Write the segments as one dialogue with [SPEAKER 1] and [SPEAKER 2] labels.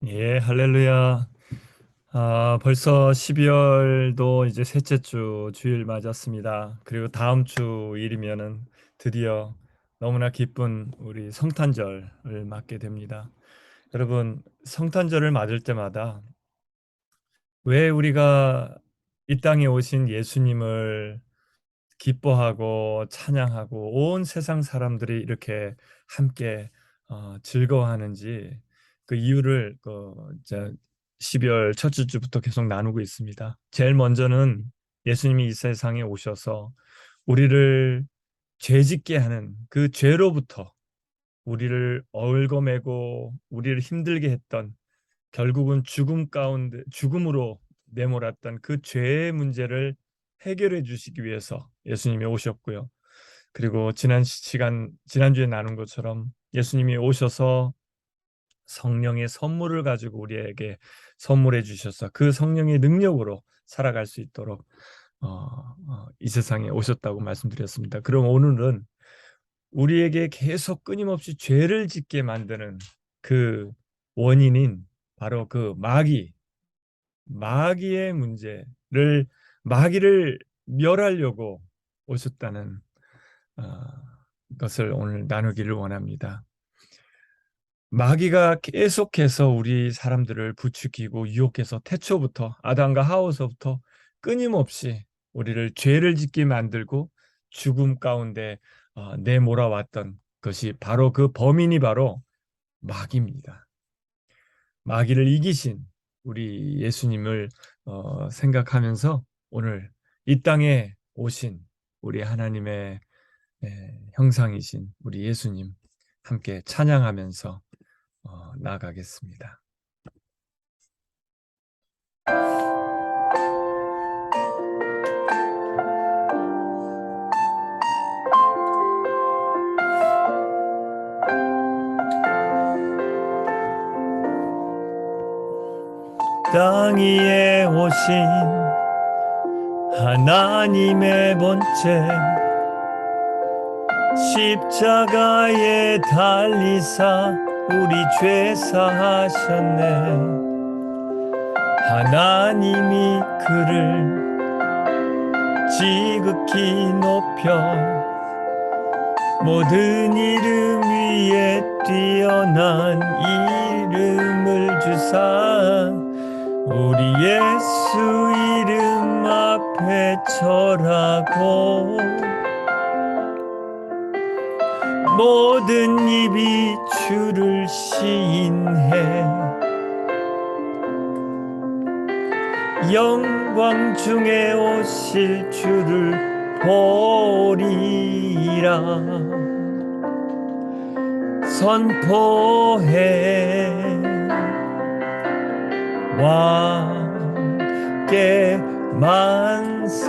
[SPEAKER 1] 예, 할렐루야. 벌써 12월도 이제 셋째 주 주일 맞았습니다. 그리고 다음 주 일이면은 드디어 너무나 기쁜 우리 성탄절을 맞게 됩니다. 여러분, 성탄절을 맞을 때마다 왜 우리가 이 땅에 오신 예수님을 기뻐하고 찬양하고 온 세상 사람들이 이렇게 함께 즐거워하는지 그 이유를 12월 첫째 주부터 계속 나누고 있습니다. 제일 먼저는 예수님이 이 세상에 오셔서 우리를 죄짓게 하는 그 죄로부터 우리를 얽어매고 우리를 힘들게 했던, 결국은 죽음 가운데 죽음으로 내몰았던 그 죄의 문제를 해결해 주시기 위해서 예수님이 오셨고요. 그리고 지난주에 나눈 것처럼 예수님이 오셔서 성령의 선물을 가지고 우리에게 선물해 주셔서 그 성령의 능력으로 살아갈 수 있도록 이 세상에 오셨다고 말씀드렸습니다. 그럼 오늘은 우리에게 계속 끊임없이 죄를 짓게 만드는 그 원인인 바로 그 마귀의 문제를, 마귀를 멸하려고 오셨다는 어, 것을 오늘 나누기를 원합니다. 마귀가 계속해서 우리 사람들을 부추기고 유혹해서 태초부터 아담과 하와서부터 끊임없이 우리를 죄를 짓게 만들고 죽음 가운데 내몰아왔던 것이 바로 그 범인이 바로 마귀입니다. 마귀를 이기신 우리 예수님을 생각하면서 오늘 이 땅에 오신 우리 하나님의 형상이신 우리 예수님 함께 찬양하면서 나아가겠습니다. 땅 위에 오신 하나님의 본체, 십자가에 달리사 우리 죄 사하셨네. 하나님이 그를 지극히 높여 모든 이름 위에 뛰어난 이름을 주사 우리 예수 이름 앞에 절하고 모든 입이 주를 시인해 영광 중에 오실 주를 보리라 선포해 왕께 만세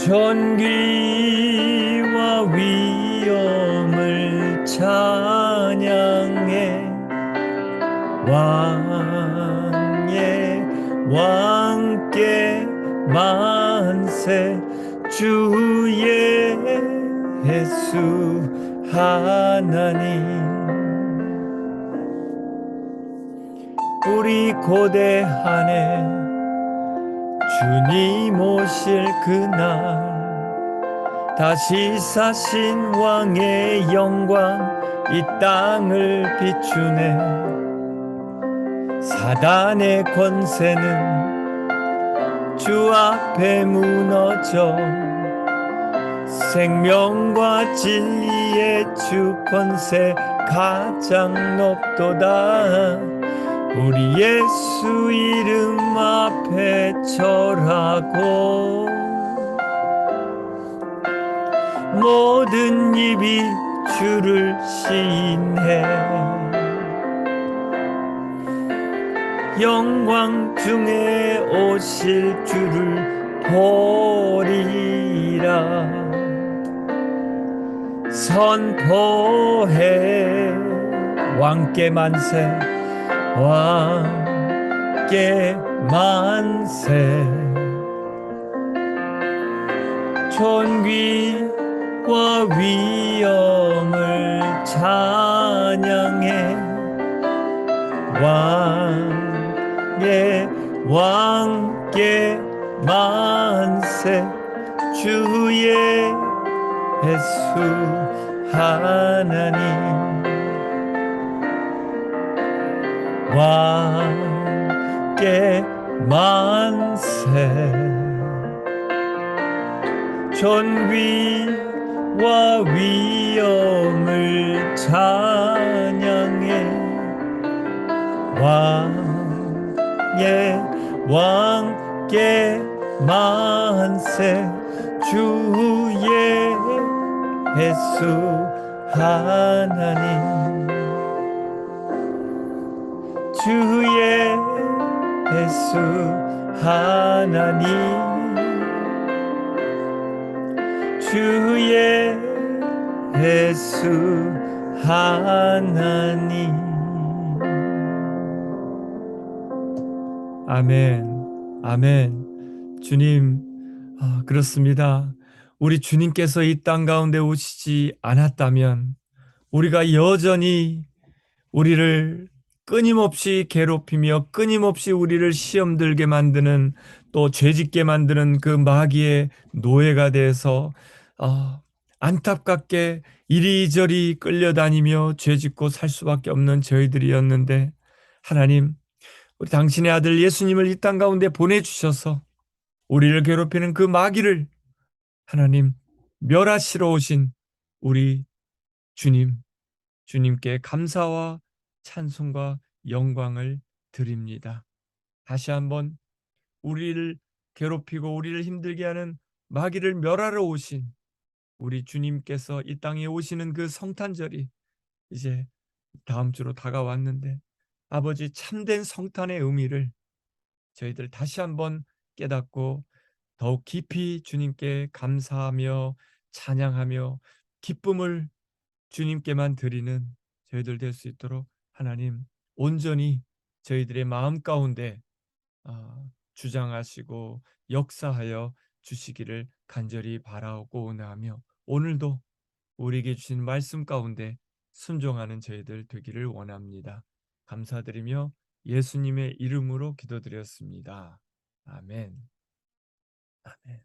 [SPEAKER 1] 존귀와 위엄을 찬양해 왕의 왕께 만세 주의 예수 하나님 우리 고대하네 주님 오실 그날 다시 사신 왕의 영광 이 땅을 비추네 사단의 권세는 주 앞에 무너져 생명과 진리의 주 권세 가장 높도다 우리 예수 이름 앞에 절하고 모든 입이 주를 시인해 영광 중에 오실 주를 보리라 선포해 왕께 만세 왕께 만세 존귀와 위엄을 찬양해 왕의 왕께 만세 주의 예수 하나님 왕께 만세 존귀와 위엄을 찬양해 왕의 왕께 만세 주의 예수 하나님 주의 예수 하나님 주의 예수 하나님 아멘 아멘 주님 그렇습니다. 우리 주님께서 이 땅 가운데 오시지 않았다면 우리가 여전히 우리를 끊임없이 괴롭히며 끊임없이 우리를 시험 들게 만드는 또 죄짓게 만드는 그 마귀의 노예가 돼서 안타깝게 이리저리 끌려다니며 죄짓고 살 수밖에 없는 저희들이었는데 하나님 우리 당신의 아들 예수님을 이 땅 가운데 보내주셔서 우리를 괴롭히는 그 마귀를 하나님 멸하시러 오신 우리 주님께 감사와 찬송과 영광을 드립니다. 다시 한번 우리를 괴롭히고 우리를 힘들게 하는 마귀를 멸하러 오신 우리 주님께서 이 땅에 오시는 그 성탄절이 이제 다음 주로 다가왔는데 아버지 참된 성탄의 의미를 저희들 다시 한번 깨닫고 더욱 깊이 주님께 감사하며 찬양하며 기쁨을 주님께만 드리는 저희들 될 수 있도록 하나님 온전히 저희들의 마음 가운데 주장하시고 역사하여 주시기를 간절히 바라고 원하며 오늘도 우리에게 주신 말씀 가운데 순종하는 저희들 되기를 원합니다. 감사드리며 예수님의 이름으로 기도드렸습니다. 아멘. 아멘.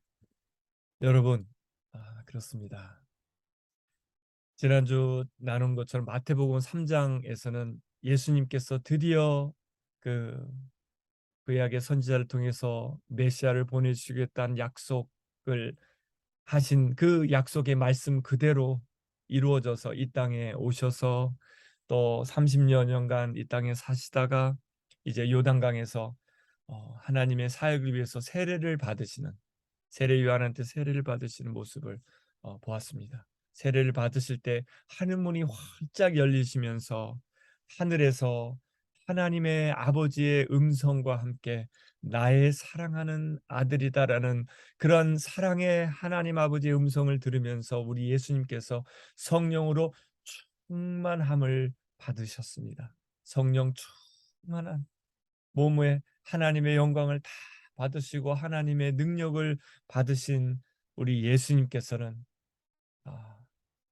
[SPEAKER 1] 여러분, 그렇습니다. 지난주 나눈 것처럼 마태복음 3장에서는 예수님께서 드디어 그 구약의 선지자를 통해서 메시아를 보내주시겠다는 약속을 하신 그 약속의 말씀 그대로 이루어져서 이 땅에 오셔서 또 30여 년간 이 땅에 사시다가 이제 요단강에서 하나님의 사역을 위해서 세례를 받으시는 세례 요한한테 세례를 받으시는 모습을 보았습니다. 세례를 받으실 때 하늘문이 활짝 열리시면서 하늘에서 하나님의 아버지의 음성과 함께 나의 사랑하는 아들이다라는 그런 사랑의 하나님 아버지의 음성을 들으면서 우리 예수님께서 성령으로 충만함을 받으셨습니다. 성령 충만한 몸에 하나님의 영광을 다 받으시고 하나님의 능력을 받으신 우리 예수님께서는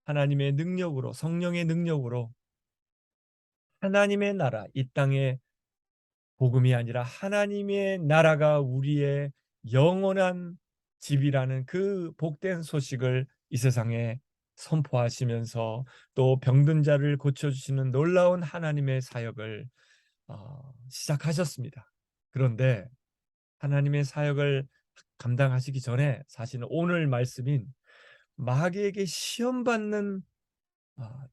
[SPEAKER 1] 하나님의 능력으로 성령의 능력으로 하나님의 나라 이 땅에 복음이 아니라 하나님의 나라가 우리의 영원한 집이라는 그 복된 소식을 이 세상에 선포하시면서 또 병든 자를 고쳐주시는 놀라운 하나님의 사역을 시작하셨습니다. 그런데 하나님의 사역을 감당하시기 전에 사실은 오늘 말씀인 마귀에게 시험받는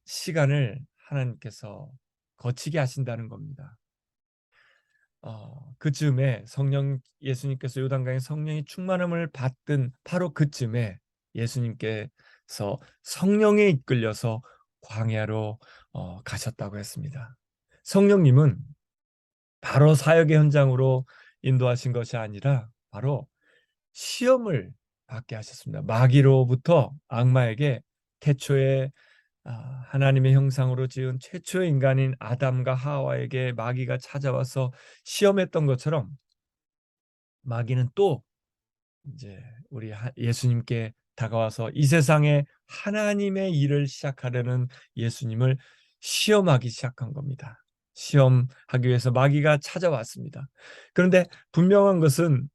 [SPEAKER 1] 시간을 하나님께서 거치게 하신다는 겁니다. 그쯤에 예수님께서 요단강에 성령의 충만함을 받던 바로 그쯤에 예수님께서 성령에 이끌려서 광야로 가셨다고 했습니다. 성령님은 바로 사역의 현장으로 인도하신 것이 아니라 바로 시험을 받게 하셨습니다. 마귀로부터 악마에게 태초에 하나님의 형상으로 지은 최초의 인간인 아담과 하와에게 마귀가 찾아와서 시험했던 것처럼 마귀는 또 이제 우리 예수님께 다가와서 이 세상에 하나님의 일을 시작하려는 예수님을 시험하기 시작한 겁니다. 시험하기 위해서 마귀가 찾아왔습니다. 그런데 분명한 것은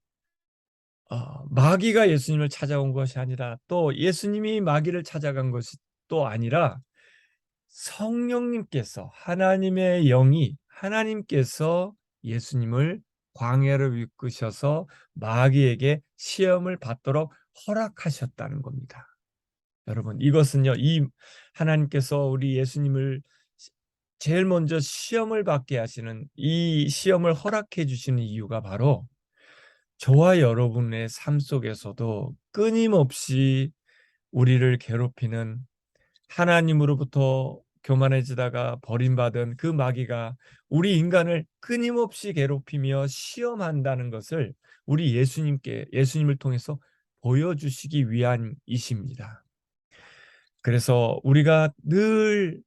[SPEAKER 1] 마귀가 예수님을 찾아온 것이 아니라, 또 예수님이 마귀를 찾아간 것이 또 아니라, 성령님께서, 하나님의 영이, 하나님께서 예수님을 광야로 이끄셔서 마귀에게 시험을 받도록 허락하셨다는 겁니다. 여러분, 이것은요, 이 하나님께서 우리 예수님을 제일 먼저 시험을 받게 하시는, 이 시험을 허락해 주시는 이유가 바로 저와 여러분의 삶 속에서도 끊임없이 우리를 괴롭히는, 하나님으로부터 교만해지다가 버림받은 그 마귀가 우리 인간을 끊임없이 괴롭히며 시험한다는 것을 우리 예수님을 통해서 보여주시기 위함이십니다. 그래서 우리가 늘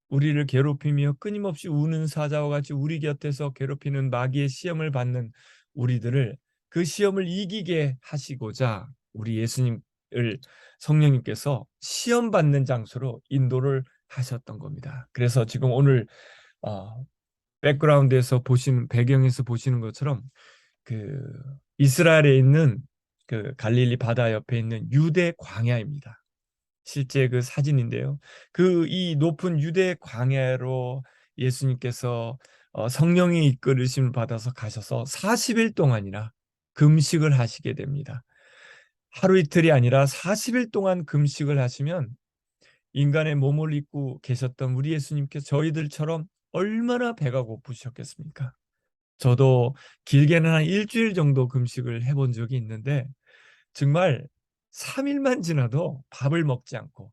[SPEAKER 1] 우리를 괴롭히며 끊임없이 우는 사자와 같이 우리 곁에서 괴롭히는 마귀의 시험을 받는 우리들을, 그 시험을 이기게 하시고자 우리 예수님을, 성령님께서 시험 받는 장소로 인도를 하셨던 겁니다. 그래서 지금 오늘 백그라운드에서 보시는, 배경에서 보시는 것처럼 그 이스라엘에 있는 그 갈릴리 바다 옆에 있는 유대 광야입니다. 실제 그 사진인데요. 그 이 높은 유대 광야로 예수님께서 성령의 이끌으심을 받아서 가셔서 40일 동안이나 금식을 하시게 됩니다. 하루 이틀이 아니라 40일 동안 금식을 하시면, 인간의 몸을 입고 계셨던 우리 예수님께서 저희들처럼 얼마나 배가 고프셨겠습니까? 저도 길게는 한 일주일 정도 금식을 해본 적이 있는데, 정말 3일만 지나도 밥을 먹지 않고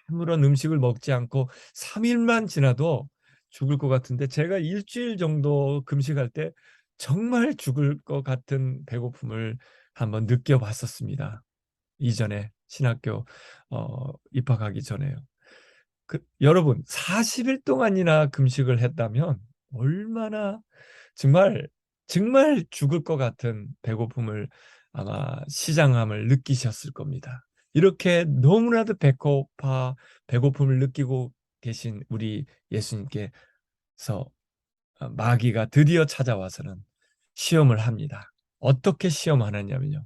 [SPEAKER 1] 아무런 음식을 먹지 않고 3일만 지나도 죽을 것 같은데, 제가 일주일 정도 금식할 때 정말 죽을 것 같은 배고픔을 한번 느껴봤었습니다. 이전에 신학교 입학하기 전에요. 여러분, 40일 동안이나 금식을 했다면 얼마나, 정말 정말 죽을 것 같은 배고픔을, 아마 시장함을 느끼셨을 겁니다. 이렇게 너무나도 배고픔을 느끼고 계신 우리 예수님께서 마귀가 드디어 찾아와서는 시험을 합니다. 어떻게 시험하느냐면요,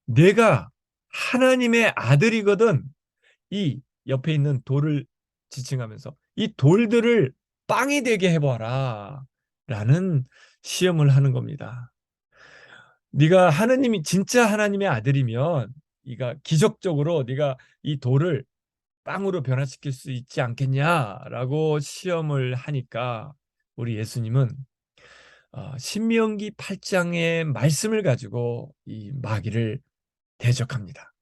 [SPEAKER 1] 내가 하나님의 아들이거든, 이 옆에 있는 돌을 지칭하면서 이 돌들을 빵이 되게 해봐라 라는 시험을 하는 겁니다. 네가 하나님이 진짜 하나님의 아들이면 네가 기적적으로 네가 이 돌을 빵으로 변화시킬 수 있지 않겠냐라고 시험을 하니까, 우리 예수님은 신명기 8장의 말씀을 가지고 이 마귀를 대적합니다.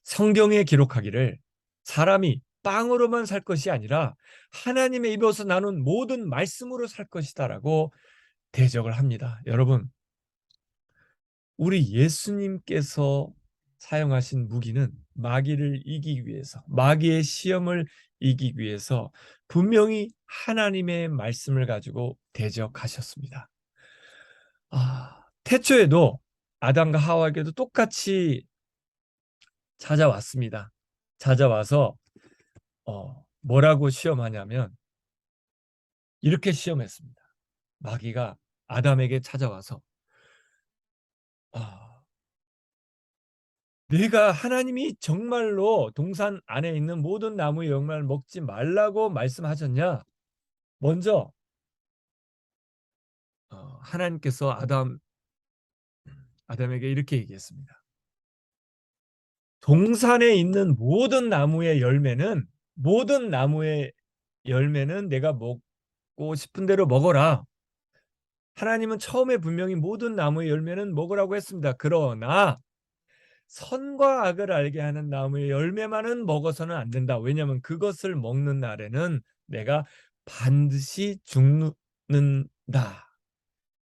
[SPEAKER 1] 성경에 기록하기를 사람이 빵으로만 살 것이 아니라 하나님의 입에서 나눈 모든 말씀으로 살 것이다라고 대적을 합니다. 여러분, 우리 예수님께서 사용하신 무기는 마귀를 이기기 위해서, 마귀의 시험을 이기기 위해서 분명히 하나님의 말씀을 가지고 대적하셨습니다. 태초에도 아담과 하와에게도 똑같이 찾아왔습니다. 찾아와서 뭐라고 시험하냐면 이렇게 시험했습니다. 마귀가 아담에게 찾아와서 네가 하나님이 정말로 동산 안에 있는 모든 나무의 열매를 먹지 말라고 말씀하셨냐? 먼저 하나님께서 아담에게 이렇게 얘기했습니다. 동산에 있는 모든 나무의 열매는 내가 먹고 싶은 대로 먹어라. 하나님은 처음에 분명히 모든 나무의 열매는 먹으라고 했습니다. 그러나 선과 악을 알게 하는 나무의 열매만은 먹어서는 안 된다. 왜냐하면 그것을 먹는 날에는 내가 반드시 죽는다.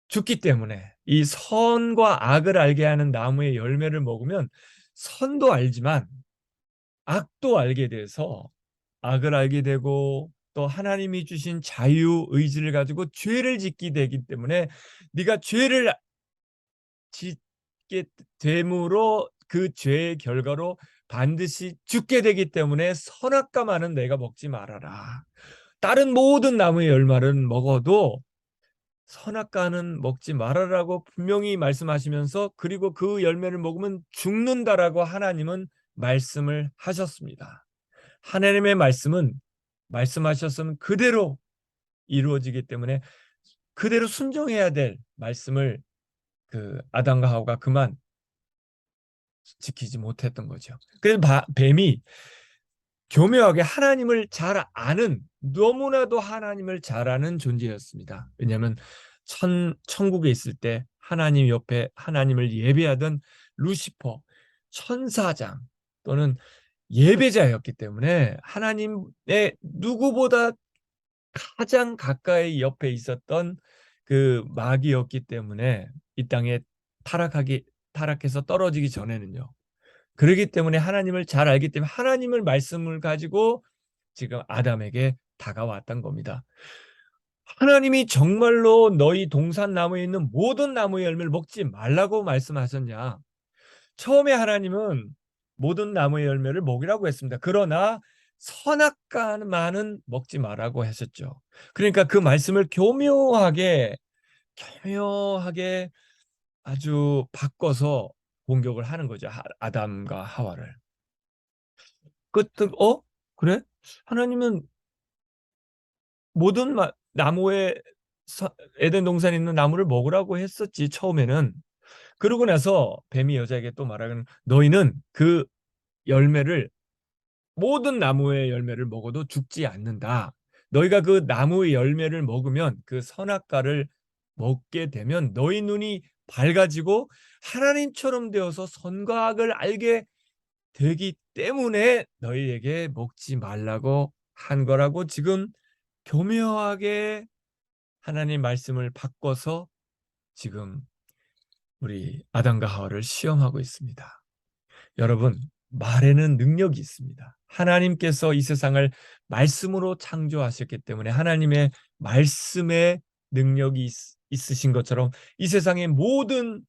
[SPEAKER 1] 죽기 때문에 이 선과 악을 알게 하는 나무의 열매를 먹으면 선도 알지만 악도 알게 돼서 악을 알게 되고, 또 하나님이 주신 자유 의지를 가지고 죄를 짓게 되기 때문에, 네가 죄를 짓게 되므로 그 죄의 결과로 반드시 죽게 되기 때문에 선악과만은 내가 먹지 말아라. 다른 모든 나무의 열매는 먹어도 선악과는 먹지 말아라고 분명히 말씀하시면서, 그리고 그 열매를 먹으면 죽는다라고 하나님은 말씀을 하셨습니다. 하나님의 말씀은 말씀하셨으면 그대로 이루어지기 때문에 그대로 순종해야 될 말씀을 그 아담과 하와가 그만 지키지 못했던 거죠. 그래서 뱀이 교묘하게 하나님을 잘 아는, 너무나도 하나님을 잘 아는 존재였습니다. 왜냐하면 천국에 있을 때 하나님 옆에 하나님을 예배하던 루시퍼, 천사장 또는 예배자였기 때문에 하나님의 누구보다 가장 가까이 옆에 있었던 그 마귀였기 때문에 이 땅에 타락해서 떨어지기 전에는요. 그렇기 때문에 하나님을 잘 알기 때문에 하나님을 말씀을 가지고 지금 아담에게 다가왔던 겁니다. 하나님이 정말로 너희 동산 나무에 있는 모든 나무의 열매를 먹지 말라고 말씀하셨냐? 처음에 하나님은 모든 나무의 열매를 먹이라고 했습니다. 그러나 선악과만은 먹지 말라고 하셨죠. 그러니까 그 말씀을 교묘하게 아주 바꿔서 공격을 하는 거죠. 아담과 하와를. 그때 그래? 하나님은 모든 나무에 에덴 동산에 있는 나무를 먹으라고 했었지 처음에는. 그러고 나서 뱀이 여자에게 또 말하기는, 너희는 그 열매를, 모든 나무의 열매를 먹어도 죽지 않는다. 너희가 그 나무의 열매를 먹으면, 그 선악과를 먹게 되면 너희 눈이 밝아지고 하나님처럼 되어서 선과 악을 알게 되기 때문에 너희에게 먹지 말라고 한 거라고, 지금 교묘하게 하나님 말씀을 바꿔서 지금 우리 아담과 하와를 시험하고 있습니다. 여러분, 말에는 능력이 있습니다. 하나님께서 이 세상을 말씀으로 창조하셨기 때문에 하나님의 말씀에 능력이 있으신 것처럼 이 세상의 모든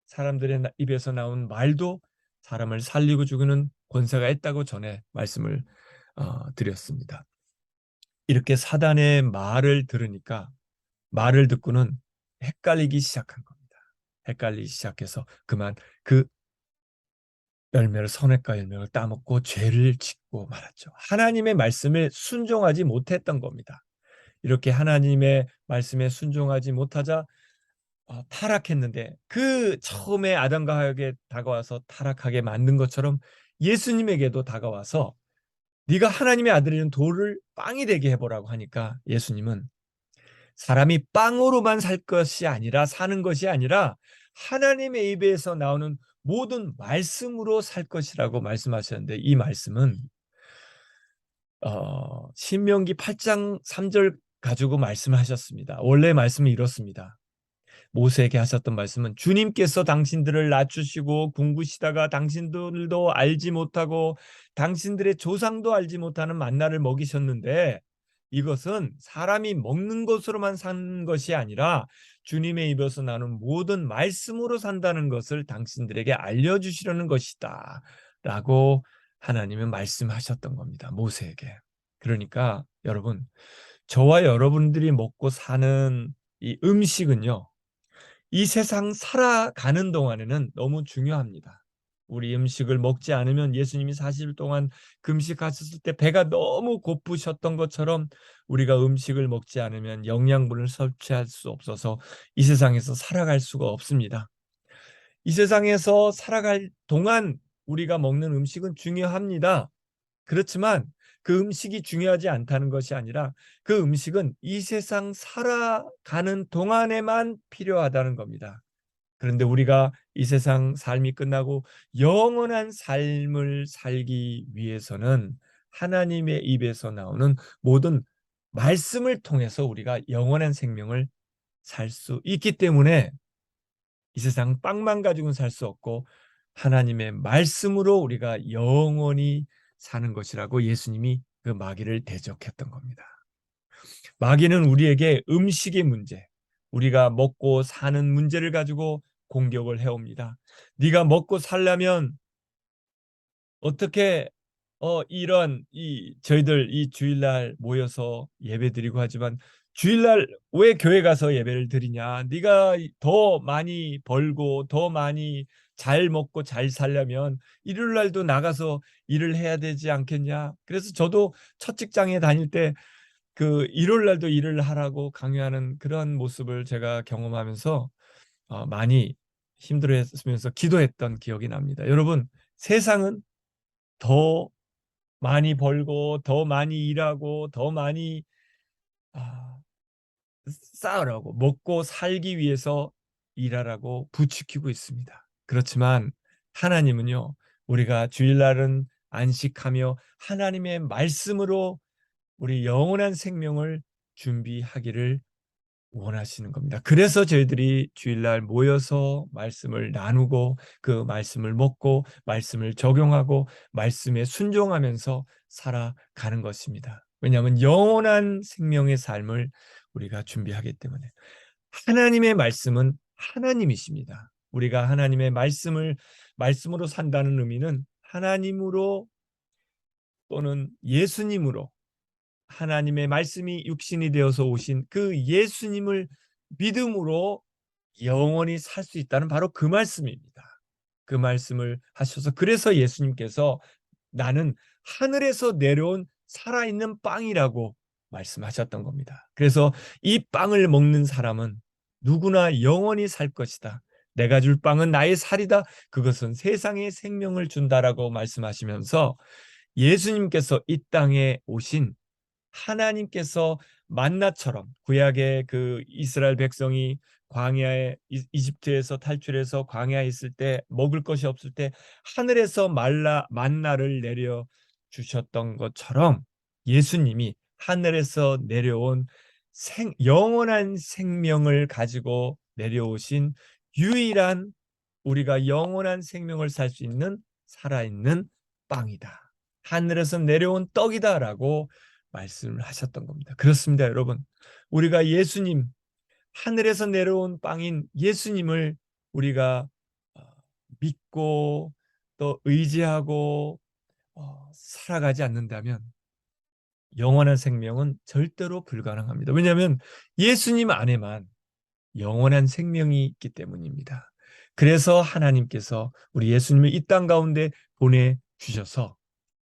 [SPEAKER 1] 사람들의 입에서 나온 말도 사람을 살리고 죽이는 권세가 있다고 전에 말씀을 드렸습니다. 이렇게 사단의 말을 들으니까, 말을 듣고는 헷갈리기 시작한 겁니다. 헷갈리기 시작해서 그만 그 열매를, 선악과 열매를 따먹고 죄를 짓고 말았죠. 하나님의 말씀에 순종하지 못했던 겁니다. 이렇게 하나님의 말씀에 순종하지 못하자 타락했는데, 그 처음에 아담과 하와에게 다가와서 타락하게 만든 것처럼 예수님에게도 다가와서 네가 하나님의 아들이는 돌을 빵이 되게 해보라고 하니까, 예수님은 사람이 빵으로만 살 것이 아니라, 사는 것이 아니라 하나님의 입에서 나오는 모든 말씀으로 살 것이라고 말씀하셨는데, 이 말씀은 신명기 8장 3절 가지고 말씀하셨습니다. 원래 말씀은 이렇습니다. 모세에게 하셨던 말씀은, 주님께서 당신들을 낮추시고 굶으시다가 당신들도 알지 못하고 당신들의 조상도 알지 못하는 만나를 먹이셨는데, 이것은 사람이 먹는 것으로만 산 것이 아니라 주님의 입에서 나는 모든 말씀으로 산다는 것을 당신들에게 알려주시려는 것이다 라고 하나님은 말씀하셨던 겁니다, 모세에게. 그러니까 여러분, 저와 여러분들이 먹고 사는 이 음식은요, 이 세상 살아가는 동안에는 너무 중요합니다. 우리 음식을 먹지 않으면, 예수님이 40일 동안 금식하셨을 때 배가 너무 고프셨던 것처럼, 우리가 음식을 먹지 않으면 영양분을 섭취할 수 없어서 이 세상에서 살아갈 수가 없습니다. 이 세상에서 살아갈 동안 우리가 먹는 음식은 중요합니다. 그렇지만 그 음식이 중요하지 않다는 것이 아니라, 그 음식은 이 세상 살아가는 동안에만 필요하다는 겁니다. 그런데 우리가 이 세상 삶이 끝나고 영원한 삶을 살기 위해서는 하나님의 입에서 나오는 모든 말씀을 통해서 우리가 영원한 생명을 살 수 있기 때문에, 이 세상 빵만 가지고는 살 수 없고 하나님의 말씀으로 우리가 영원히 사는 것이라고 예수님이 그 마귀를 대적했던 겁니다. 마귀는 우리에게 음식의 문제, 우리가 먹고 사는 문제를 가지고 공격을 해옵니다. 네가 먹고 살려면 어떻게 이런 저희들 이 주일날 모여서 예배드리고 하지만 주일날 왜 교회 가서 예배를 드리냐? 네가 더 많이 벌고 더 많이 잘 먹고 잘 살려면 일요일 날도 나가서 일을 해야 되지 않겠냐? 그래서 저도 첫 직장에 다닐 때 그 일요일 날도 일을 하라고 강요하는 그런 모습을 제가 경험하면서 많이 힘들어했으면서 기도했던 기억이 납니다. 여러분, 세상은 더 많이 벌고 더 많이 일하고 더 많이 아, 쌓으라고 먹고 살기 위해서 일하라고 부추기고 있습니다. 그렇지만 하나님은요, 우리가 주일날은 안식하며 하나님의 말씀으로 우리 영원한 생명을 준비하기를 원하시는 겁니다. 그래서 저희들이 주일날 모여서 말씀을 나누고 그 말씀을 먹고 말씀을 적용하고 말씀에 순종하면서 살아가는 것입니다. 왜냐하면 영원한 생명의 삶을 우리가 준비하기 때문에. 하나님의 말씀은 하나님이십니다. 우리가 하나님의 말씀으로 산다는 의미는 하나님으로 또는 예수님으로 하나님의 말씀이 육신이 되어서 오신 그 예수님을 믿음으로 영원히 살 수 있다는 바로 그 말씀입니다. 그 말씀을 하셔서 그래서 예수님께서 나는 하늘에서 내려온 살아있는 빵이라고 말씀하셨던 겁니다. 그래서 이 빵을 먹는 사람은 누구나 영원히 살 것이다. 내가 줄 빵은 나의 살이다. 그것은 세상에 생명을 준다라고 말씀하시면서 예수님께서 이 땅에 오신 하나님께서 만나처럼 구약의 그 이스라엘 백성이 광야에 이집트에서 탈출해서 광야에 있을 때 먹을 것이 없을 때 하늘에서 만나를 내려 주셨던 것처럼 예수님이 하늘에서 내려온 영원한 생명을 가지고 내려오신 유일한 우리가 영원한 생명을 살 수 있는 살아있는 빵이다. 하늘에서 내려온 떡이다라고 말씀을 하셨던 겁니다. 그렇습니다, 여러분. 우리가 예수님, 하늘에서 내려온 빵인 예수님을 우리가 믿고 또 의지하고 살아가지 않는다면 영원한 생명은 절대로 불가능합니다. 왜냐하면 예수님 안에만 영원한 생명이 있기 때문입니다. 그래서 하나님께서 우리 예수님을 이 땅 가운데 보내주셔서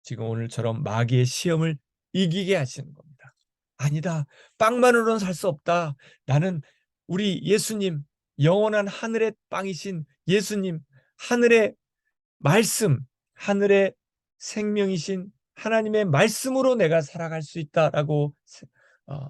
[SPEAKER 1] 지금 오늘처럼 마귀의 시험을 이기게 하시는 겁니다. 아니다. 빵만으로는 살 수 없다. 나는 우리 예수님, 영원한 하늘의 빵이신 예수님, 하늘의 말씀, 하늘의 생명이신 하나님의 말씀으로 내가 살아갈 수 있다라고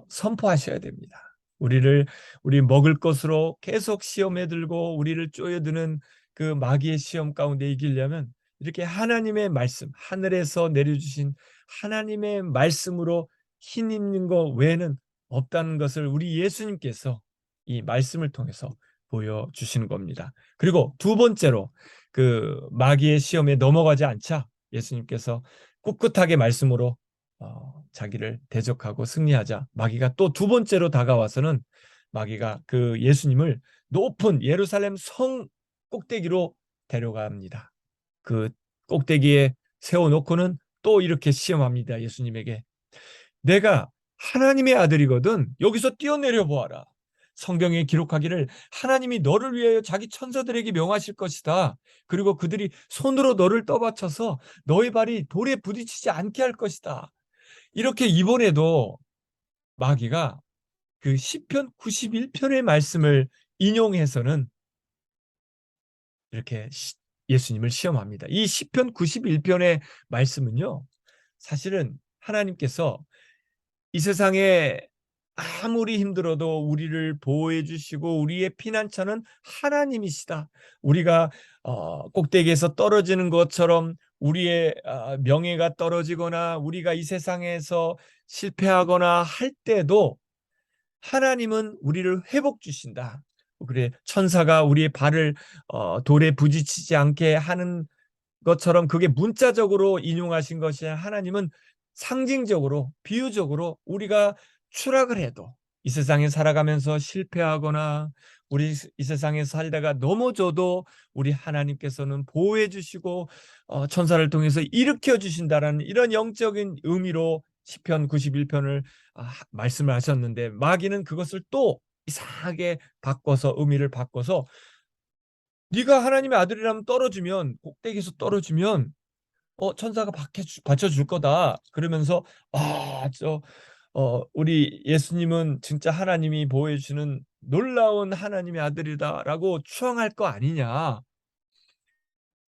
[SPEAKER 1] 선포하셔야 됩니다. 우리 먹을 것으로 계속 시험에 들고 우리를 쪼여드는 그 마귀의 시험 가운데 이기려면 이렇게 하나님의 말씀, 하늘에서 내려주신 하나님의 말씀으로 힘입는 것 외에는 없다는 것을 우리 예수님께서 이 말씀을 통해서 보여주시는 겁니다. 그리고 두 번째로 그 마귀의 시험에 넘어가지 않자 예수님께서 꿋꿋하게 말씀으로 자기를 대적하고 승리하자 마귀가 또 두 번째로 다가와서는 마귀가 그 예수님을 높은 예루살렘 성 꼭대기로 데려갑니다. 그 꼭대기에 세워놓고는 또 이렇게 시험합니다. 예수님에게 내가 하나님의 아들이거든 여기서 뛰어내려 보아라. 성경에 기록하기를 하나님이 너를 위하여 자기 천사들에게 명하실 것이다. 그리고 그들이 손으로 너를 떠받쳐서 너의 발이 돌에 부딪히지 않게 할 것이다. 이렇게 이번에도 마귀가 그 시편 91편의 말씀을 인용해서는 이렇게 예수님을 시험합니다. 이 시편 91편의 말씀은요. 사실은 하나님께서 이 세상에 아무리 힘들어도 우리를 보호해 주시고 우리의 피난처는 하나님이시다. 우리가 꼭대기에서 떨어지는 것처럼 우리의 명예가 떨어지거나 우리가 이 세상에서 실패하거나 할 때도 하나님은 우리를 회복 주신다. 그래 천사가 우리의 발을 돌에 부딪히지 않게 하는 것처럼 그게 문자적으로 인용하신 것이 하나님은 상징적으로 비유적으로 우리가 추락을 해도 이 세상에 살아가면서 실패하거나 우리 이 세상에 살다가 넘어져도 우리 하나님께서는 보호해 주시고 천사를 통해서 일으켜 주신다라는 이런 영적인 의미로 시편 91편을 말씀을 하셨는데, 마귀는 그것을 또 이상하게 바꿔서, 의미를 바꿔서 네가 하나님의 아들이라면 떨어지면, 꼭대기에서 떨어지면 천사가 받쳐줄 거다 그러면서, 우리 예수님은 진짜 하나님이 보호해 주시는 놀라운 하나님의 아들이다라고 추앙할 거 아니냐.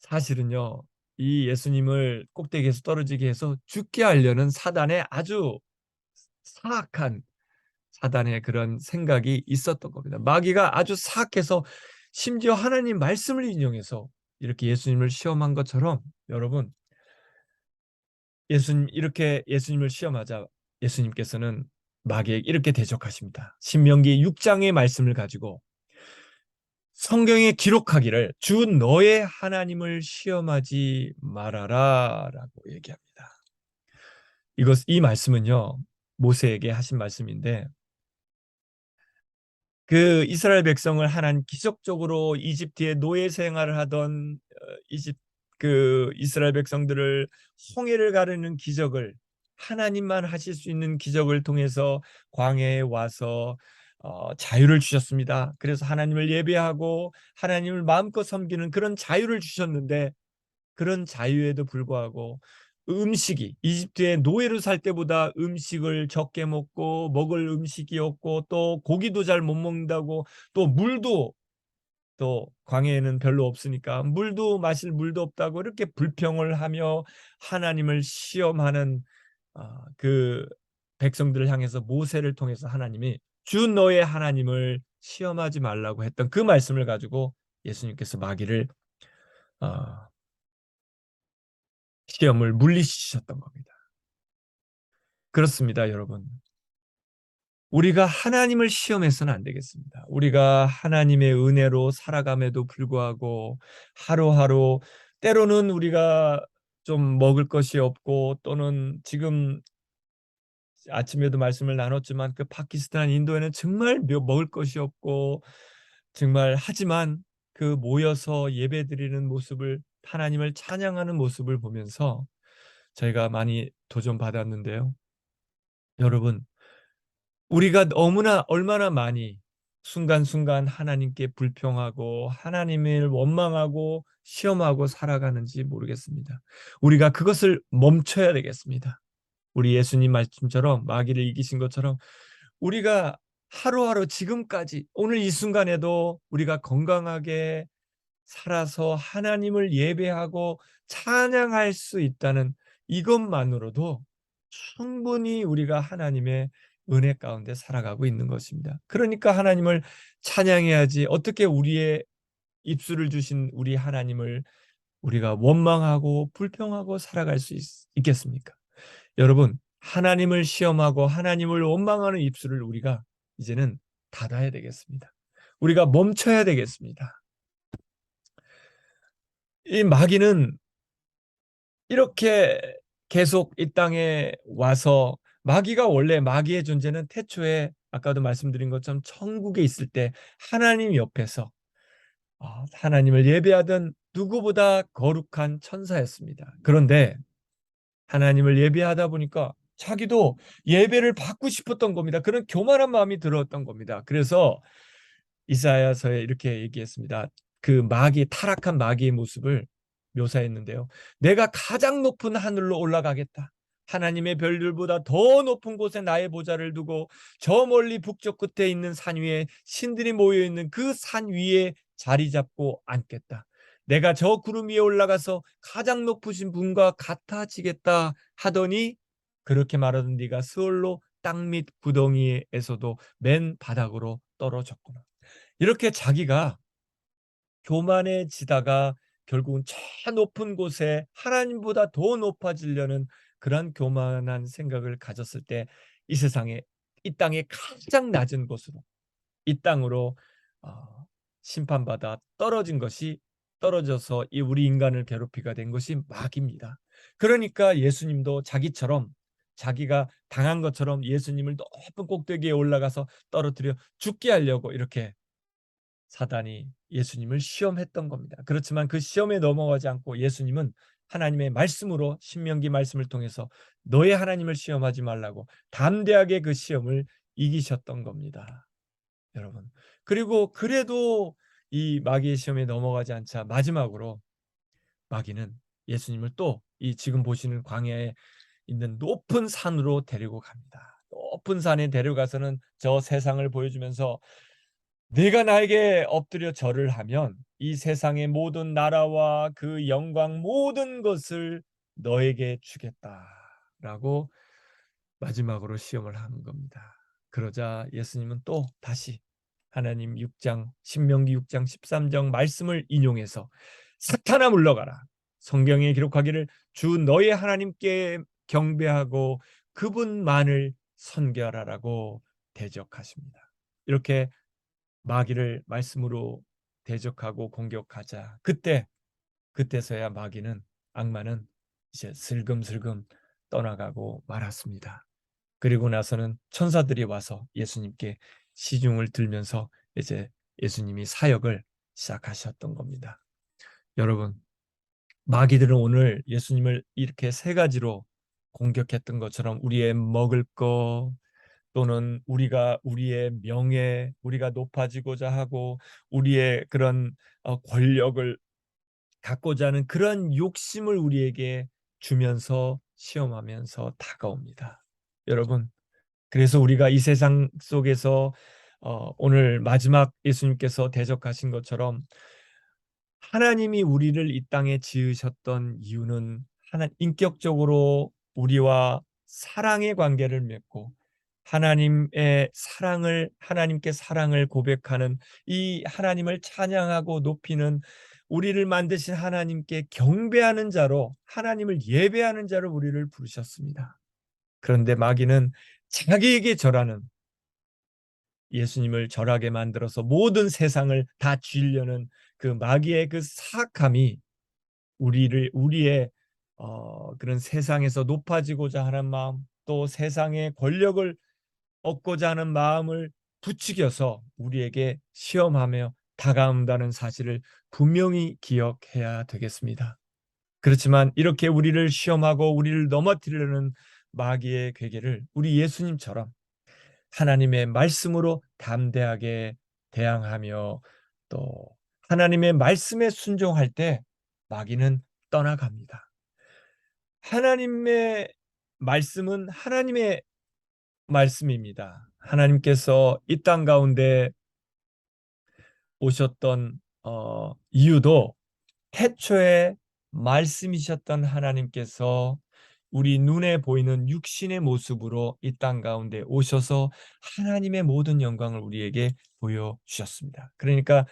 [SPEAKER 1] 사실은요, 이 예수님을 꼭대기에서 떨어지게 해서 죽게 하려는 사단의 아주 사악한, 사단의 그런 생각이 있었던 겁니다. 마귀가 아주 사악해서 심지어 하나님 말씀을 인용해서 이렇게 예수님을 시험한 것처럼, 여러분, 이렇게 예수님을 시험하자 예수님께서는 마귀에게 이렇게 대적하십니다. 신명기 6장의 말씀을 가지고 성경에 기록하기를 주 너의 하나님을 시험하지 말아라 라고 얘기합니다. 이 말씀은요, 모세에게 하신 말씀인데, 그 이스라엘 백성을 하나님 기적적으로 이집트에 노예 생활을 하던 이스라엘 백성들을 홍해를 가르는 기적을, 하나님만 하실 수 있는 기적을 통해서 광야에 와서 자유를 주셨습니다. 그래서 하나님을 예배하고 하나님을 마음껏 섬기는 그런 자유를 주셨는데, 그런 자유에도 불구하고 음식이, 이집트의 노예로 살 때보다 음식을 적게 먹고, 먹을 음식이 없고, 또 고기도 잘 못 먹는다고, 또 물도, 또 광야에는 별로 없으니까 물도, 마실 물도 없다고 이렇게 불평을 하며 하나님을 시험하는 그 백성들을 향해서 모세를 통해서 하나님이 주 너의 하나님을 시험하지 말라고 했던 그 말씀을 가지고 예수님께서 마귀를 어, 시험을 물리치셨던 겁니다. 그렇습니다, 여러분. 우리가 하나님을 시험해서는 안 되겠습니다. 우리가 하나님의 은혜로 살아감에도 불구하고 하루하루, 때로는 우리가 좀 먹을 것이 없고, 또는 지금 아침에도 말씀을 나눴지만 그 파키스탄, 인도에는 정말 먹을 것이 없고, 정말, 하지만 그 모여서 예배드리는 모습을, 하나님을 찬양하는 모습을 보면서 저희가 많이 도전받았는데요. 여러분, 우리가 너무나, 얼마나 많이 순간순간 하나님께 불평하고 하나님을 원망하고 시험하고 살아가는지 모르겠습니다. 우리가 그것을 멈춰야 되겠습니다. 우리 예수님 말씀처럼, 마귀를 이기신 것처럼 우리가 하루하루, 지금까지 오늘 이 순간에도 우리가 건강하게 살아서 하나님을 예배하고 찬양할 수 있다는 이것만으로도 충분히 우리가 하나님의 은혜 가운데 살아가고 있는 것입니다. 그러니까 하나님을 찬양해야지, 어떻게 우리의 입술을 주신 우리 하나님을 우리가 원망하고 불평하고 살아갈 수 있겠습니까? 여러분, 하나님을 시험하고 하나님을 원망하는 입술을 우리가 이제는 닫아야 되겠습니다. 우리가 멈춰야 되겠습니다. 이 마귀는 이렇게 계속 이 땅에 와서, 마귀가, 원래 마귀의 존재는 태초에 아까도 말씀드린 것처럼 천국에 있을 때 하나님 옆에서 하나님을 예배하던 누구보다 거룩한 천사였습니다. 그런데 하나님을 예배하다 보니까 자기도 예배를 받고 싶었던 겁니다. 그런 교만한 마음이 들었던 겁니다. 그래서 이사야서에 이렇게 얘기했습니다. 그 타락한 마귀의 모습을 묘사했는데요. 내가 가장 높은 하늘로 올라가겠다. 하나님의 별들보다 더 높은 곳에 나의 보좌를 두고 저 멀리 북쪽 끝에 있는 산 위에 신들이 모여 있는 그 산 위에 자리 잡고 앉겠다. 내가 저 구름 위에 올라가서 가장 높으신 분과 같아지겠다 하더니, 그렇게 말하던 네가 스올로 땅 밑 구덩이에서도 맨 바닥으로 떨어졌구나. 이렇게 자기가 교만해지다가 결국은 저 높은 곳에 하나님보다 더 높아지려는 그런 교만한 생각을 가졌을 때, 이 세상에, 이 땅의 가장 낮은 곳으로, 이 땅으로 심판받아 떨어져서 이 우리 인간을 괴롭히게 된 것이 마귀입니다. 그러니까 예수님도 자기처럼 자기가 당한 것처럼 예수님을 높은 꼭대기에 올라가서 떨어뜨려 죽게 하려고 이렇게 사단이 예수님을 시험했던 겁니다. 그렇지만 그 시험에 넘어가지 않고 예수님은 하나님의 말씀으로 신명기 말씀을 통해서 너의 하나님을 시험하지 말라고 담대하게 그 시험을 이기셨던 겁니다. 여러분. 그리고 그래도 이 마귀의 시험에 넘어가지 않자 마지막으로 마귀는 예수님을 또 이 지금 보시는 광야에 있는 높은 산으로 데리고 갑니다. 높은 산에 데려가서는 저 세상을 보여주면서 네가 나에게 엎드려 절을 하면 이 세상의 모든 나라와 그 영광 모든 것을 너에게 주겠다라고 마지막으로 시험을 한 겁니다. 그러자 예수님은 또 다시 하나님 6장 신명기 6장 13절 말씀을 인용해서 사탄아 물러가라. 성경에 기록하기를 주 너의 하나님께 경배하고 그분만을 선결하라고 대적하십니다. 이렇게 마귀를 말씀으로 대적하고 공격하자 그때서야 마귀는 악마는 이제 슬금슬금 떠나가고 말았습니다. 그리고 나서는 천사들이 와서 예수님께 시중을 들면서 이제 예수님이 사역을 시작하셨던 겁니다. 여러분, 마귀들은 오늘 예수님을 이렇게 세 가지로 공격했던 것처럼 우리의 먹을 거 또는 우리의 명예, 우리가 높아지고자 하고 우리의 그런 권력을 갖고자 하는 그런 욕심을 우리에게 주면서 시험하면서 다가옵니다. 여러분, 그래서 우리가 이 세상 속에서 오늘 마지막 예수님께서 대적하신 것처럼 하나님이 우리를 이 땅에 지으셨던 이유는 인격적으로 우리와 사랑의 관계를 맺고 하나님께 사랑을 고백하는 이 하나님을 찬양하고 높이는 우리를 만드신 하나님께 경배하는 자로 하나님을 예배하는 자로 우리를 부르셨습니다. 그런데 마귀는 자기에게 절하는 예수님을 절하게 만들어서 모든 세상을 다 쥐려는 그 마귀의 그 사악함이 우리의 그런 세상에서 높아지고자 하는 마음 또 세상의 권력을 얻고자 하는 마음을 부추겨서 우리에게 시험하며 다가온다는 사실을 분명히 기억해야 되겠습니다. 그렇지만 이렇게 우리를 시험하고 우리를 넘어뜨리려는 마귀의 괴계를 우리 예수님처럼 하나님의 말씀으로 담대하게 대항하며 또 하나님의 말씀에 순종할 때 마귀는 떠나갑니다. 하나님의 말씀은 하나님의 말씀입니다. 하나님께서 이 땅 가운데 오셨던 이유도 태초에 말씀이셨던 하나님께서 우리 눈에 보이는 육신의 모습으로 이 땅 가운데 오셔서 하나님의 모든 영광을 우리에게 보여주셨습니다. 그러니까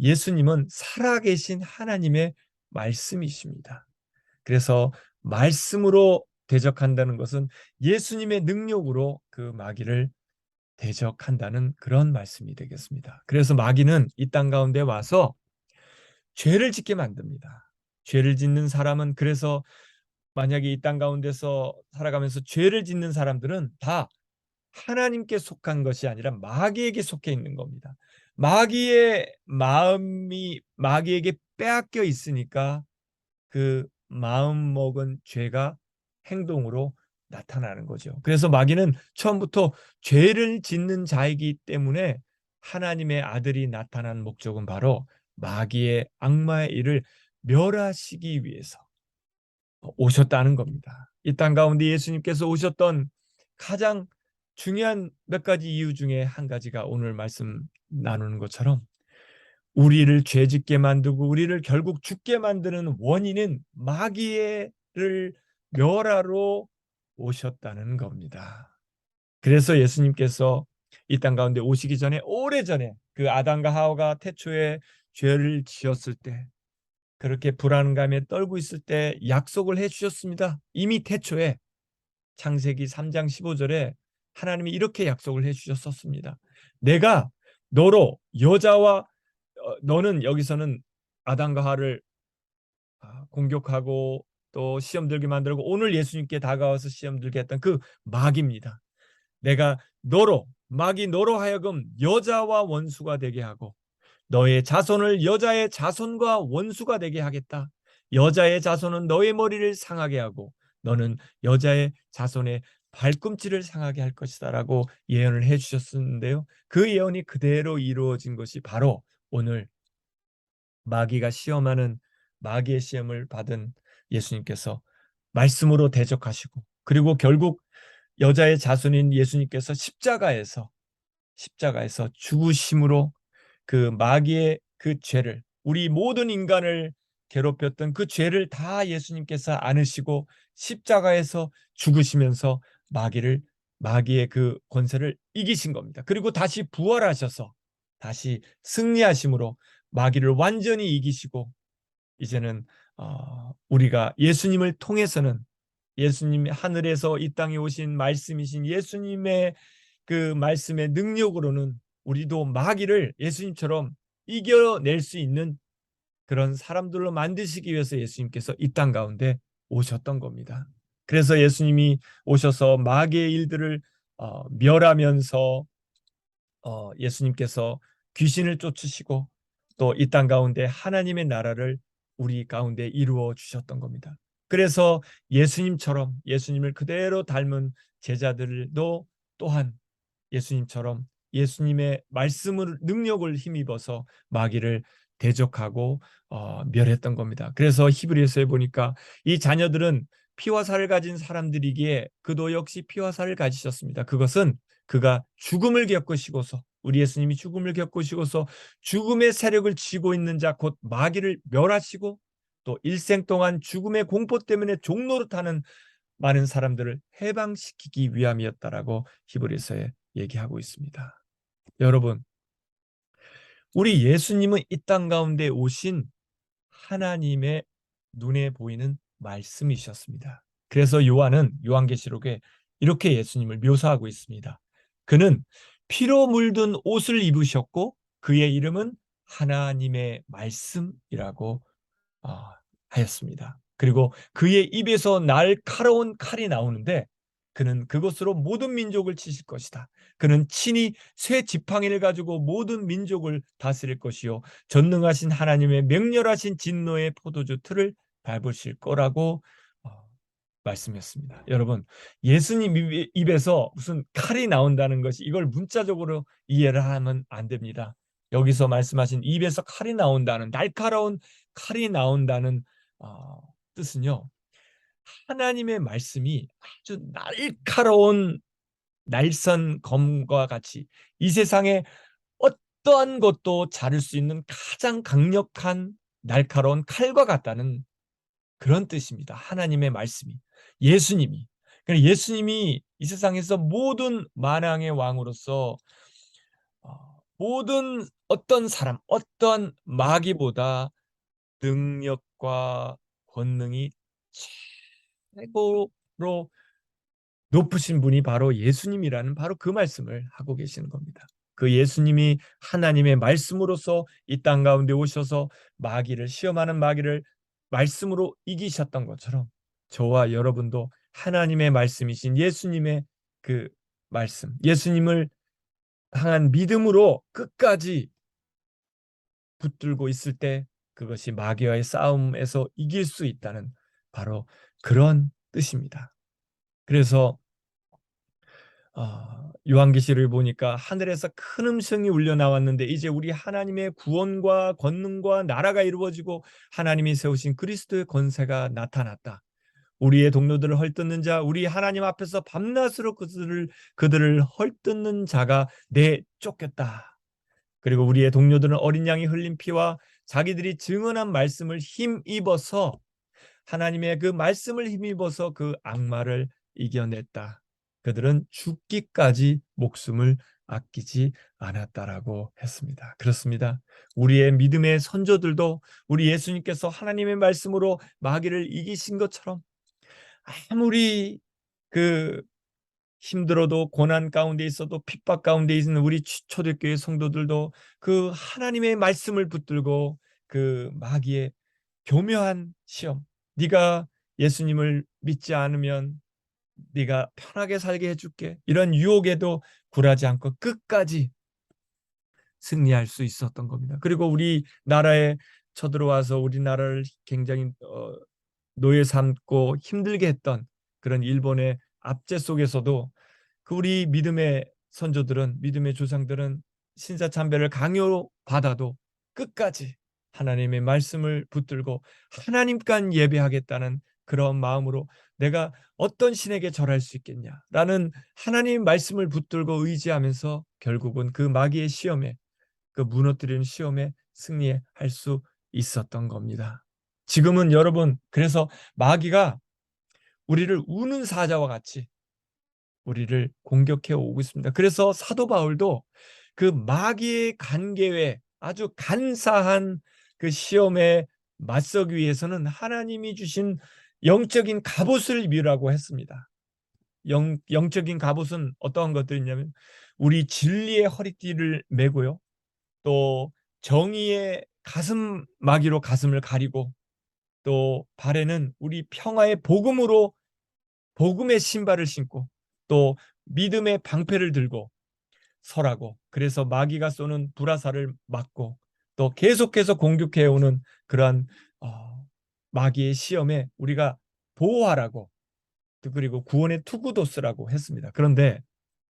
[SPEAKER 1] 예수님은 살아계신 하나님의 말씀이십니다. 그래서 말씀으로 대적한다는 것은 예수님의 능력으로 그 마귀를 대적한다는 그런 말씀이 되겠습니다. 그래서 마귀는 이 땅 가운데 와서 죄를 짓게 만듭니다. 죄를 짓는 사람은 그래서 만약에 이 땅 가운데서 살아가면서 죄를 짓는 사람들은 다 하나님께 속한 것이 아니라 마귀에게 속해 있는 겁니다. 마귀의 마음이 마귀에게 빼앗겨 있으니까 그 마음 먹은 죄가 행동으로 나타나는 거죠. 그래서 마귀는 처음부터 죄를 짓는 자이기 때문에 하나님의 아들이 나타난 목적은 바로 마귀의 악마의 일을 멸하시기 위해서 오셨다는 겁니다. 이 땅 가운데 예수님께서 오셨던 가장 중요한 몇 가지 이유 중에 한 가지가 오늘 말씀 나누는 것처럼 우리를 죄짓게 만들고 우리를 결국 죽게 만드는 원인은 마귀를 멸하러 오셨다는 겁니다. 그래서 예수님께서 이 땅 가운데 오시기 전에 오래전에 그 아담과 하와가 태초에 죄를 지었을 때 그렇게 불안감에 떨고 있을 때 약속을 해주셨습니다. 이미 태초에 창세기 3장 15절에 하나님이 이렇게 약속을 해주셨었습니다. 내가 너로 여자와 너는 여기서는 아담과 하와를 공격하고 또 시험 들게 만들고 오늘 예수님께 다가와서 시험 들게 했던 그 마귀입니다. 내가 마귀 너로 하여금 여자와 원수가 되게 하고 너의 자손을 여자의 자손과 원수가 되게 하겠다. 여자의 자손은 너의 머리를 상하게 하고 너는 여자의 자손의 발꿈치를 상하게 할 것이다 라고 예언을 해주셨는데요. 그 예언이 그대로 이루어진 것이 바로 오늘 마귀가 시험하는 마귀의 시험을 받은 예수님께서 말씀으로 대적하시고 그리고 결국 여자의 자손인 예수님께서 십자가에서 죽으심으로 그 마귀의 그 죄를 우리 모든 인간을 괴롭혔던 그 죄를 다 예수님께서 안으시고 십자가에서 죽으시면서 마귀의 그 권세를 이기신 겁니다. 그리고 다시 부활하셔서 다시 승리하심으로 마귀를 완전히 이기시고 이제는 우리가 예수님을 통해서는 예수님이 하늘에서 이 땅에 오신 말씀이신 예수님의 그 말씀의 능력으로는 우리도 마귀를 예수님처럼 이겨낼 수 있는 그런 사람들로 만드시기 위해서 예수님께서 이 땅 가운데 오셨던 겁니다. 그래서 예수님이 오셔서 마귀의 일들을 멸하면서 예수님께서 귀신을 쫓으시고 또 이 땅 가운데 하나님의 나라를 우리 가운데 이루어 주셨던 겁니다. 그래서 예수님을 그대로 닮은 제자들도 또한 예수님처럼 예수님의 말씀을 능력을 힘입어서 마귀를 대적하고 멸했던 겁니다. 그래서 히브리서에 보니까 이 자녀들은 피와 살을 가진 사람들이기에 그도 역시 피와 살을 가지셨습니다. 그것은 그가 죽음을 겪으시고서 우리 예수님이 죽음을 겪으시고서 죽음의 세력을 쥐고 있는 자 곧 마귀를 멸하시고 또 일생 동안 죽음의 공포 때문에 종노릇하는 많은 사람들을 해방시키기 위함이었다라고 히브리서에 얘기하고 있습니다. 여러분, 우리 예수님은 이 땅 가운데 오신 하나님의 눈에 보이는 말씀이셨습니다. 그래서 요한계시록에 이렇게 예수님을 묘사하고 있습니다. 그는 피로 물든 옷을 입으셨고 그의 이름은 하나님의 말씀이라고 하였습니다. 그리고 그의 입에서 날카로운 칼이 나오는데 그는 그것으로 모든 민족을 치실 것이다. 그는 친히 새 지팡이를 가지고 모든 민족을 다스릴 것이요 전능하신 하나님의 맹렬하신 진노의 포도주 틀을 밟으실 거라고 말씀했습니다. 여러분, 예수님 입에서 무슨 칼이 나온다는 것이 이걸 문자적으로 이해를 하면 안 됩니다. 여기서 말씀하신 입에서 칼이 나온다는 날카로운 칼이 나온다는 뜻은요. 하나님의 말씀이 아주 날카로운 날선 검과 같이 이 세상에 어떠한 것도 자를 수 있는 가장 강력한 날카로운 칼과 같다는 그런 뜻입니다. 하나님의 말씀이 예수님이 이 세상에서 모든 만왕의 왕으로서 모든 어떤 사람, 어떤 마귀보다 능력과 권능이 최고로 높으신 분이 바로 예수님이라는 바로 그 말씀을 하고 계시는 겁니다. 그 예수님이 하나님의 말씀으로서 이 땅 가운데 오셔서 시험하는 마귀를 말씀으로 이기셨던 것처럼 저와 여러분도 하나님의 말씀이신 예수님의 그 말씀, 예수님을 향한 믿음으로 끝까지 붙들고 있을 때 그것이 마귀와의 싸움에서 이길 수 있다는 바로 그런 뜻입니다. 그래서 요한계시를 보니까 하늘에서 큰 음성이 울려 나왔는데 이제 우리 하나님의 구원과 권능과 나라가 이루어지고 하나님이 세우신 그리스도의 권세가 나타났다. 우리의 동료들을 헐뜯는 자, 우리 하나님 앞에서 밤낮으로 그들을 헐뜯는 자가 내쫓겼다. 그리고 우리의 동료들은 어린 양이 흘린 피와 자기들이 증언한 말씀을 힘입어서 하나님의 그 말씀을 힘입어서 그 악마를 이겨냈다. 그들은 죽기까지 목숨을 아끼지 않았다라고 했습니다. 그렇습니다. 우리의 믿음의 선조들도 우리 예수님께서 하나님의 말씀으로 마귀를 이기신 것처럼 아무리 그 힘들어도 고난 가운데 있어도 핍박 가운데 있는 우리 초대교회 성도들도 그 하나님의 말씀을 붙들고 그 마귀의 교묘한 시험, 네가 예수님을 믿지 않으면 네가 편하게 살게 해줄게. 이런 유혹에도 굴하지 않고 끝까지 승리할 수 있었던 겁니다. 그리고 우리나라에 쳐들어와서 우리나라를 굉장히 노예 삼고 힘들게 했던 그런 일본의 압제 속에서도 그 우리 믿음의 선조들은, 믿음의 조상들은 신사참배를 강요받아도 끝까지 하나님의 말씀을 붙들고 하나님만 예배하겠다는 그런 마음으로 내가 어떤 신에게 절할 수 있겠냐라는 하나님 말씀을 붙들고 의지하면서 결국은 그 마귀의 시험에, 그 무너뜨리는 시험에 승리할 수 있었던 겁니다. 지금은 여러분, 그래서 마귀가 우리를 우는 사자와 같이 우리를 공격해 오고 있습니다. 그래서 사도 바울도 그 마귀의 간계에 아주 간사한 그 시험에 맞서기 위해서는 하나님이 주신 영적인 갑옷을 입으라고 했습니다. 영적인 갑옷은 어떠한 것들이냐면 우리 진리의 허리띠를 메고요. 또 정의의 가슴 마귀로 가슴을 가리고, 또 발에는 우리 평화의 복음으로 복음의 신발을 신고, 또 믿음의 방패를 들고 서라고. 그래서 마귀가 쏘는 불화살을 막고, 또 계속해서 공격해오는 그러한 마귀의 시험에 우리가 보호하라고, 그리고 구원의 투구도 쓰라고 했습니다. 그런데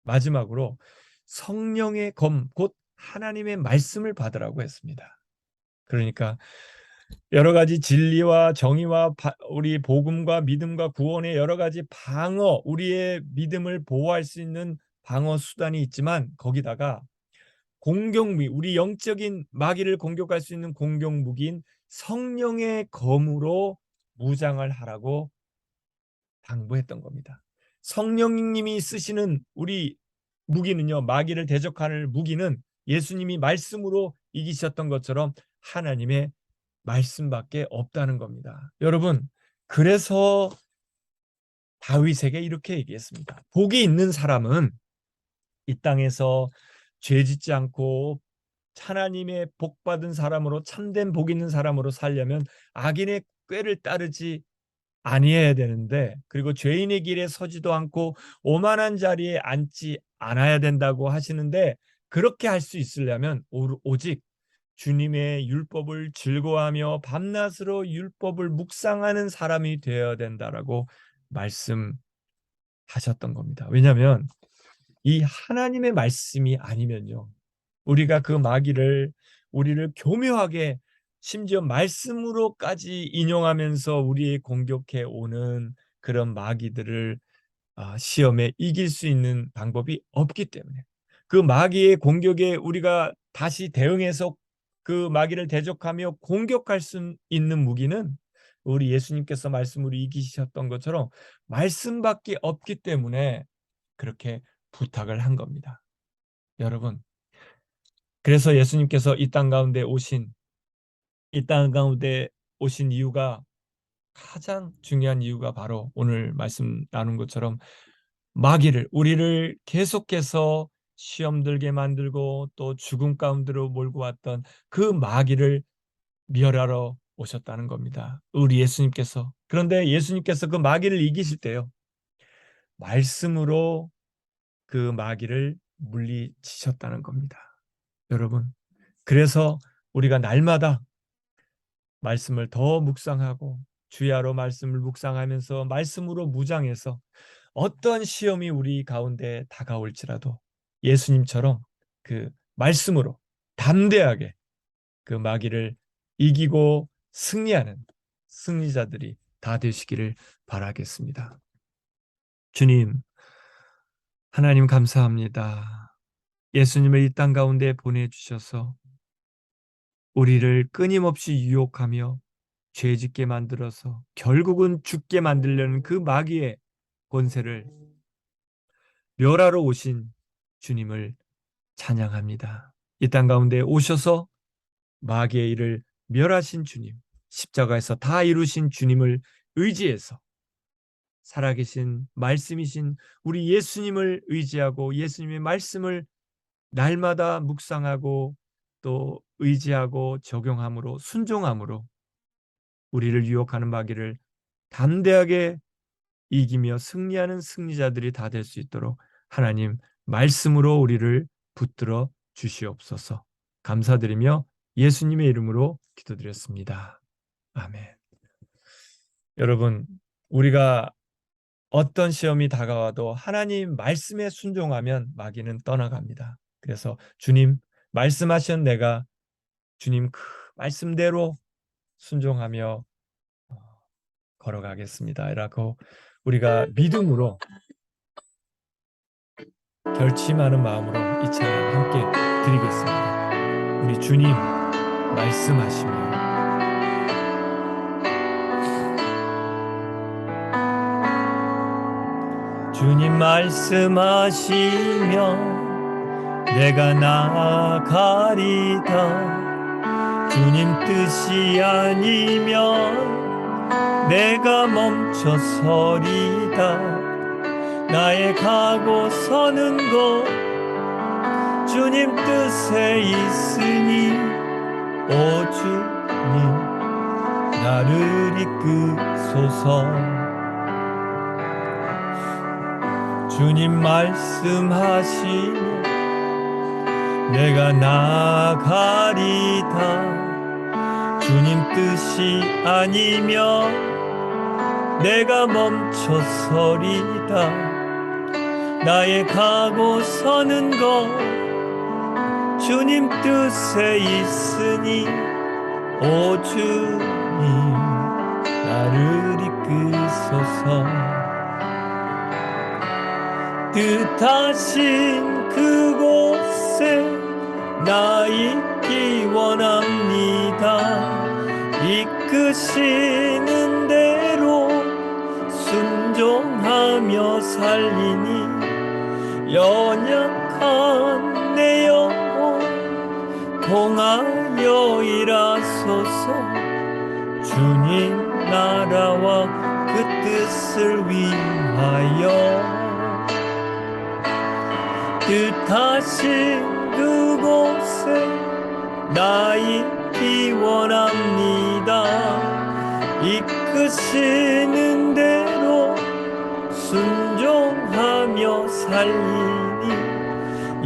[SPEAKER 1] 마지막으로 성령의 검, 곧 하나님의 말씀을 받으라고 했습니다. 그러니까 여러 가지 진리와 정의와 우리 복음과 믿음과 구원의 여러 가지 방어, 우리의 믿음을 보호할 수 있는 방어 수단이 있지만, 거기다가 공격무기, 우리 영적인 마귀를 공격할 수 있는 공격무기인 성령의 검으로 무장을 하라고 당부했던 겁니다. 성령님이 쓰시는 우리 무기는요, 마귀를 대적하는 무기는 예수님이 말씀으로 이기셨던 것처럼 하나님의 말씀밖에 없다는 겁니다. 여러분, 그래서 다윗에게 이렇게 얘기했습니다. 복이 있는 사람은 이 땅에서 죄 짓지 않고 하나님의 복 받은 사람으로, 참된 복 있는 사람으로 살려면 악인의 꾀를 따르지 아니해야 되는데, 그리고 죄인의 길에 서지도 않고 오만한 자리에 앉지 않아야 된다고 하시는데, 그렇게 할 수 있으려면 오직 주님의 율법을 즐거워하며 밤낮으로 율법을 묵상하는 사람이 되어야 된다라고 말씀하셨던 겁니다. 왜냐하면 이 하나님의 말씀이 아니면요, 우리가 그 마귀를, 우리를 교묘하게 심지어 말씀으로까지 인용하면서 우리의 공격해 오는 그런 마귀들을 시험에 이길 수 있는 방법이 없기 때문에, 그 마귀의 공격에 우리가 다시 대응해서 그 마귀를 대적하며 공격할 수 있는 무기는 우리 예수님께서 말씀으로 이기셨던 것처럼 말씀밖에 없기 때문에 그렇게 부탁을 한 겁니다. 여러분, 그래서 예수님께서 이 땅 가운데 오신 이유가, 가장 중요한 이유가 바로 오늘 말씀 나눈 것처럼 마귀를, 우리를 계속해서 시험 들게 만들고 또 죽음 가운데로 몰고 왔던 그 마귀를 멸하러 오셨다는 겁니다. 우리 예수님께서. 그런데 예수님께서 그 마귀를 이기실 때요, 말씀으로 그 마귀를 물리치셨다는 겁니다. 여러분, 그래서 우리가 날마다 말씀을 더 묵상하고 주야로 말씀을 묵상하면서 말씀으로 무장해서 어떤 시험이 우리 가운데 다가올지라도 예수님처럼 그 말씀으로 담대하게 그 마귀를 이기고 승리하는 승리자들이 다 되시기를 바라겠습니다. 주님, 하나님 감사합니다. 예수님을 이 땅 가운데 보내주셔서 우리를 끊임없이 유혹하며 죄짓게 만들어서 결국은 죽게 만들려는 그 마귀의 권세를 멸하러 오신 주님을 찬양합니다. 이 땅 가운데 오셔서 마귀의 일을 멸하신 주님, 십자가에서 다 이루신 주님을 의지해서 살아계신 말씀이신 우리 예수님을 의지하고 예수님의 말씀을 날마다 묵상하고 또 의지하고 적용함으로, 순종함으로 우리를 유혹하는 마귀를 담대하게 이기며 승리하는 승리자들이 다 될 수 있도록 하나님 말씀으로 우리를 붙들어 주시옵소서. 감사드리며 예수님의 이름으로 기도드렸습니다. 아멘. 여러분, 우리가 어떤 시험이 다가와도 하나님 말씀에 순종하면 마귀는 떠나갑니다. 그래서 주님 말씀하신 내가 주님 그 말씀대로 순종하며 걸어가겠습니다. 라고 우리가 믿음으로 결심하는 마음으로 이 찬양 함께 드리겠습니다. 우리 주님 말씀하시며 주님 말씀하시며 내가 나아가리다. 주님 뜻이 아니면 내가 멈춰서리다. 나의 가고 서는 곳 주님 뜻에 있으니 오 주님 나를 이끄소서. 주님 말씀하시며 내가 나아가리다. 주님 뜻이 아니면 내가 멈춰서리다. 나의 가고 서는 것 주님 뜻에 있으니 오 주님 나를 이끄소서. 뜻하신 그곳에 나 있기 원합니다. 이끄시는 대로 순종하며 살리니 연약한 내 영혼 통하여 일하소서. 주님 나라와 그 뜻을 위하여 뜻하신 그곳에 나 있기 원합니다. 이끄시는 대로 순종하며 살리니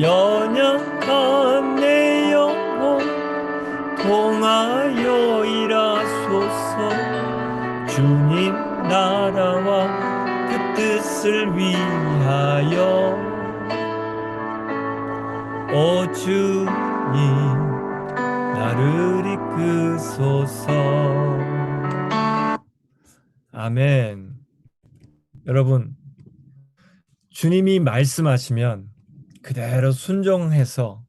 [SPEAKER 1] 연약한 내 영혼 통하여 일하소서. 주님 나라와 그 뜻을 위하여 오 주님 나를 이끄소서. 아멘. 여러분, 주님이 말씀하시면 그대로 순종해서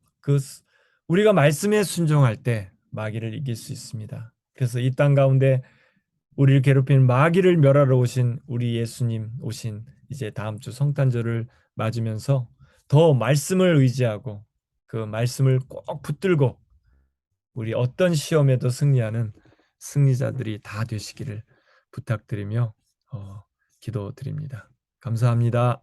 [SPEAKER 1] 우리가 말씀에 순종할 때 마귀를 이길 수 있습니다. 그래서 이 땅 가운데 우리를 괴롭히는 마귀를 멸하러 오신 우리 예수님 오신 이제 다음 주 성탄절을 맞으면서 더 말씀을 의지하고 그 말씀을 꼭 붙들고 우리 어떤 시험에도 승리하는 승리자들이 다 되시기를 부탁드리며 기도드립니다. 감사합니다.